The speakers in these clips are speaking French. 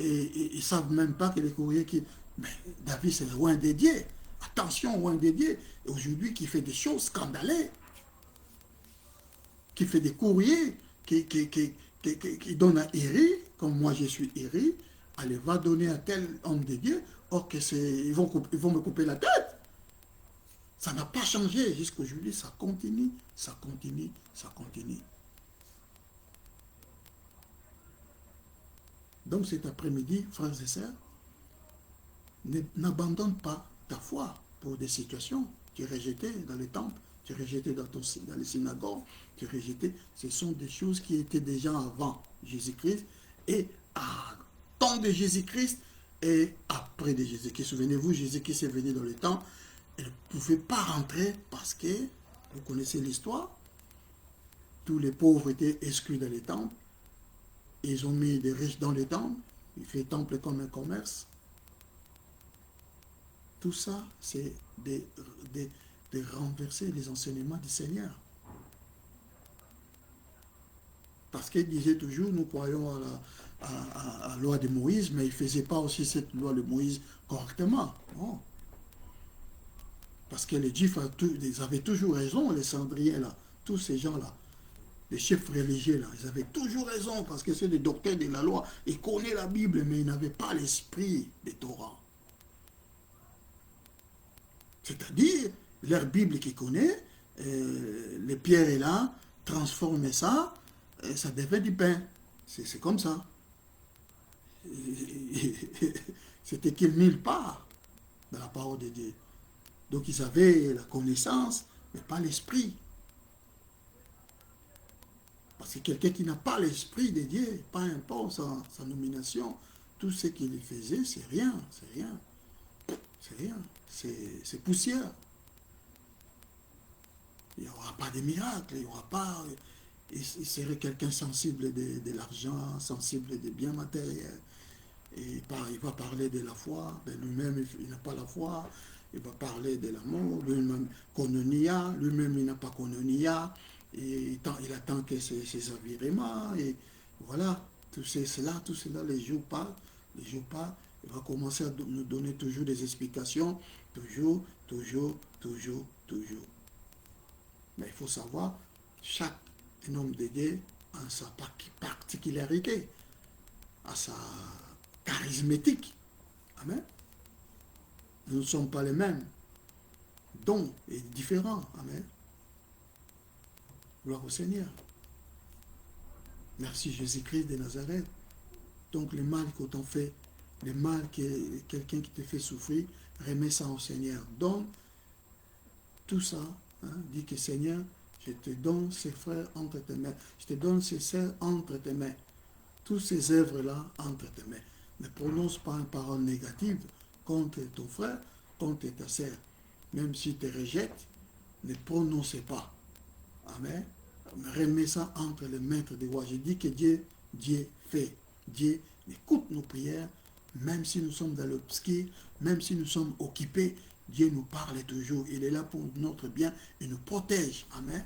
ils ne savent même pas que les courriers qui... Mais David, c'est loin des dieux. Attention, loin des dieux. Et aujourd'hui, qui fait des choses scandaleuses, qui fait des courriers, qui donne à Éri, comme moi je suis Éri, allez, va donner à tel homme de Dieu, or que ils vont me couper la tête. Ça n'a pas changé jusqu'à aujourd'hui, ça continue, ça continue, ça continue. Donc cet après-midi, frères et sœurs, n'abandonne pas ta foi pour des situations. Tu es rejeté dans les temples, tu es rejeté dans les synagogues, tu es rejeté. Ce sont des choses qui étaient déjà avant Jésus-Christ et à temps de Jésus-Christ et après de Jésus-Christ. Souvenez-vous, Jésus-Christ est venu dans le temps. Il ne pouvait pas rentrer parce que, vous connaissez l'histoire, tous les pauvres étaient exclus dans les temples. Ils ont mis des riches dans les temples. Il fait temple comme un commerce. Tout ça, c'est de renverser les enseignements du Seigneur. Parce qu'il disait toujours, nous croyons à la loi de Moïse, mais il ne faisait pas aussi cette loi de Moïse correctement. Non. Parce que les Juifs ils avaient toujours raison, les Cendriens, là, tous ces gens-là, les chefs religieux, là, ils avaient toujours raison, parce que c'est des docteurs de la loi. Ils connaissaient la Bible, mais ils n'avaient pas l'esprit des Torah. C'est-à-dire, leur Bible qu'ils connaissent, les pierres est là, transformer ça, ça devait du pain. C'est comme ça. C'était qu'il nulle part dans la parole de Dieu. Donc ils avaient la connaissance, mais pas l'esprit. Parce que quelqu'un qui n'a pas l'esprit de Dieu, pas importe sa nomination, tout ce qu'il faisait, c'est rien, c'est rien. C'est rien, c'est poussière. Il n'y aura pas de miracle, il n'y aura pas... Il serait quelqu'un sensible de l'argent, sensible des biens matériels. Et il va parler de la foi, ben lui-même il n'a pas la foi. Il va parler de l'amour, lui-même kononia, lui-même il n'a pas kononia. Et il attend que ses aviréments. Et voilà, tout cela, les jours passent, il va commencer à nous donner toujours des explications, toujours. Mais il faut savoir, chaque homme de Dieu a sa particularité, a sa charismatique. Amen. Nous ne sommes pas les mêmes. Donc, est différent. Amen. Gloire au Seigneur. Merci Jésus-Christ de Nazareth. Donc, le mal qu'on t'a fait, le mal que quelqu'un qui te fait souffrir, remets ça au Seigneur. Donc, tout ça, dit que Seigneur, je te donne ces frères entre tes mains. Je te donne ces sœurs entre tes mains. Toutes ces œuvres-là entre tes mains. Ne prononce pas une parole négative contre ton frère, contre ta sœur. Même si tu rejettes, ne prononcez pas. Amen. Remets ça entre les maîtres des rois. Je dis que Dieu fait. Dieu écoute nos prières, même si nous sommes dans l'obscur, même si nous sommes occupés. Dieu nous parle toujours. Il est là pour notre bien. Il nous protège. Amen.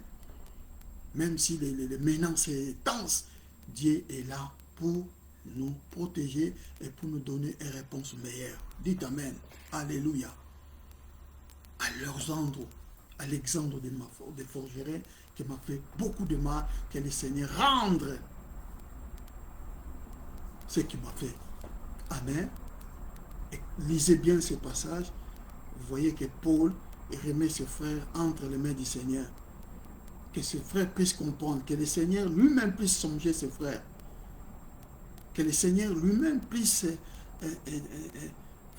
Même si les menaces sont intenses, Dieu est là pour nous protéger et pour nous donner une réponse meilleure. Dites Amen. Alléluia. À l'exandre de Forgerin, qui m'a fait beaucoup de mal, que le Seigneur rende ce qu'il m'a fait. Amen. Et lisez bien ce passage. Vous voyez que Paul remet ses frères entre les mains du Seigneur. Que ses frères puissent comprendre, que le Seigneur lui-même puisse songer ses frères. Que le Seigneur lui-même puisse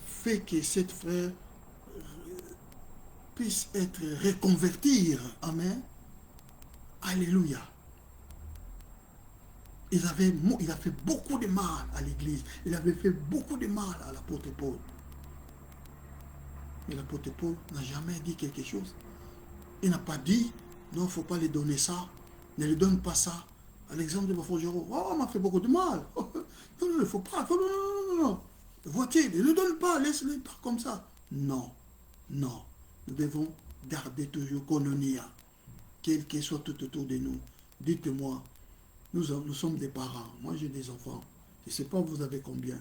faire que cette frère puisse être reconvertir. Amen. Alléluia. Il a fait beaucoup de mal à l'église. Il avait fait beaucoup de mal à l'apôtre Paul. Mais l'apôtre Paul n'a jamais dit quelque chose. Il n'a pas dit, non, il ne faut pas lui donner ça. Ne lui donne pas ça. À l'exemple de ma Forgeron, oh, on m'a fait beaucoup de mal. Non, il ne faut pas. Non. Vois-tu, ne lui donne pas, laisse-le pas comme ça. Non. Nous devons garder toujours kononia, quel que soit tout autour de nous. Dites-moi, nous sommes des parents. Moi, j'ai des enfants. Je ne sais pas vous avez combien.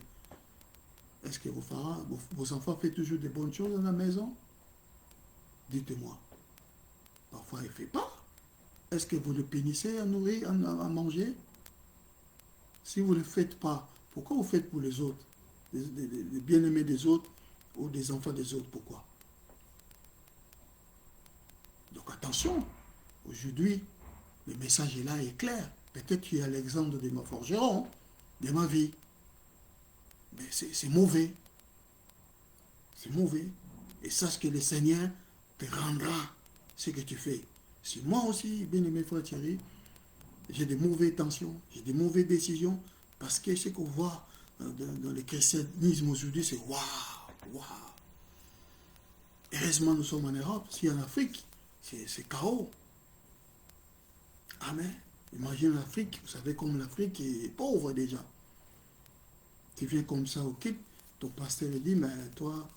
Est-ce que vos enfants font toujours des bonnes choses dans la maison? Dites-moi. Parfois, il ne fait pas. Est-ce que vous le punissez à nourrir, à manger? Si vous ne le faites pas, pourquoi vous faites pour les autres? Les bien-aimés des autres ou des enfants des autres? Pourquoi? Donc attention, aujourd'hui, le message est là, est clair. Peut-être qu'il y a l'exemple de ma forgeron, de ma vie. Mais c'est mauvais. C'est mauvais. Et sache que le Seigneur te rendra ce que tu fais. Si moi aussi, bien-aimé frère Thierry, j'ai des mauvaises intentions, j'ai des mauvaises décisions, parce que ce qu'on voit dans le christianisme aujourd'hui, c'est waouh, waouh. Heureusement, nous sommes en Europe. Si en Afrique, c'est chaos. Amen. Imagine l'Afrique, vous savez comme l'Afrique est pauvre déjà. Tu viens comme ça au kit, ton pasteur lui dit, mais toi,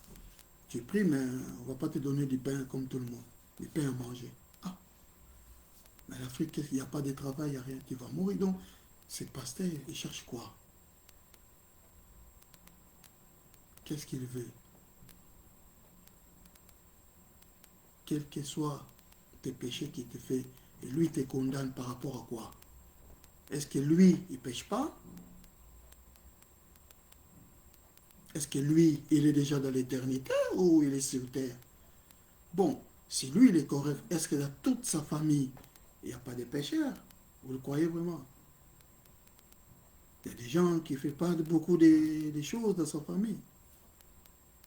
tu pries, mais on ne va pas te donner du pain comme tout le monde. Du pain à manger. Ah, mais l'Afrique, il n'y a pas de travail, il n'y a rien, tu vas mourir. Donc, ce pasteur, il cherche quoi? Qu'est-ce qu'il veut? Quels que soient tes péchés qu'il te fait, et lui te condamne par rapport à quoi? Est-ce que lui, il ne pêche pas? Est-ce que lui, il est déjà dans l'éternité ou il est sur terre? Bon, si lui, il est correct, est-ce que dans toute sa famille, il n'y a pas de pécheurs? Vous le croyez vraiment? Il y a des gens qui ne font pas beaucoup de choses dans sa famille.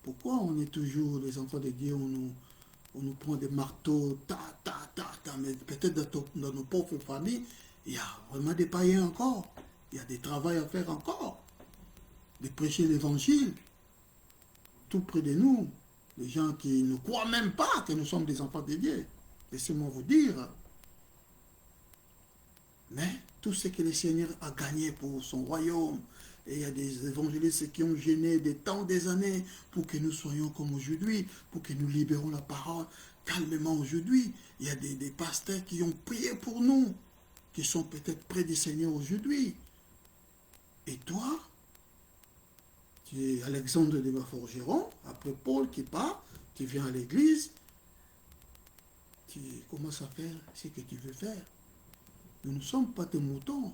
Pourquoi on est toujours les enfants de Dieu, on nous prend des marteaux, mais peut-être dans nos pauvres familles, il y a vraiment des païens encore. Il y a des travaux à faire encore. De prêcher l'évangile. Tout près de nous. Les gens qui ne croient même pas que nous sommes des enfants de Dieu. Laissez-moi vous dire. Mais tout ce que le Seigneur a gagné pour son royaume, et il y a des évangélistes qui ont gêné des temps, des années, pour que nous soyons comme aujourd'hui, pour que nous libérons la parole calmement aujourd'hui. Il y a des pasteurs qui ont prié pour nous, qui sont peut-être près du Seigneur aujourd'hui. Et toi, tu es Alexandre de Forgeron, après Paul qui part, tu viens à l'église, tu commences à faire ce que tu veux faire. Nous ne sommes pas des moutons.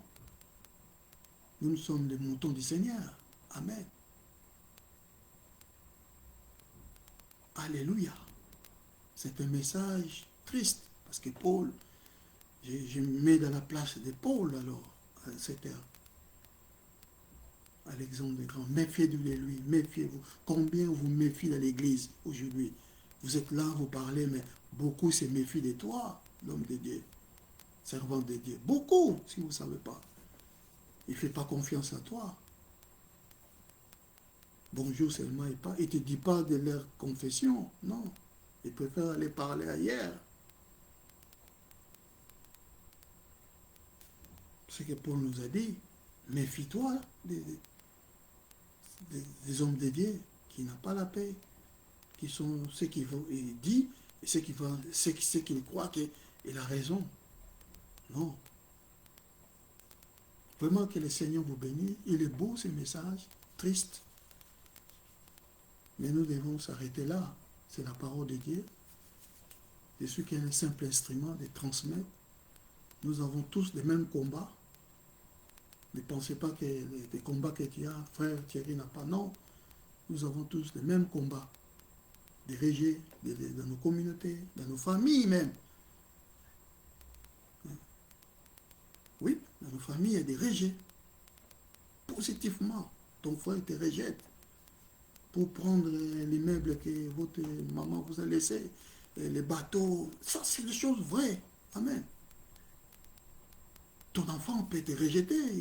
Nous sommes les moutons du Seigneur. Amen. Alléluia. C'est un message triste, parce que Paul, je me mets dans la place de Paul alors, à cette heure. Alexandre le Grand, méfiez-vous de lui, méfiez-vous. Combien vous méfiez dans l'église aujourd'hui? Vous êtes là, vous parlez, mais beaucoup se méfient de toi, l'homme de Dieu, servant de Dieu. Beaucoup, si vous ne savez pas. Il ne fait pas confiance à toi. Bonjour seulement, il ne te dit pas de leur confession, non. Il préfère aller parler ailleurs. Ce que Paul nous a dit, méfie-toi des hommes de Dieu qui n'ont pas la paix, qui sont ceux qui disent et ceux qui croient qu'il a raison. Non. Vraiment que le Seigneur vous bénisse. Il est beau ce message, triste. Mais nous devons s'arrêter là. C'est la parole de Dieu. Je suis qu'un simple instrument de transmettre. Nous avons tous les mêmes combats. Ne pensez pas que les combats que tu as, frère Thierry n'a pas. Non. Nous avons tous les mêmes combats. Des rejets dans nos communautés, dans nos familles même. Oui, dans nos familles, il y a des rejets. Positivement, ton frère te rejette pour prendre les meubles que votre maman vous a laissés, les bateaux. Ça, c'est des choses vraies. Amen. Ton enfant peut te rejeter.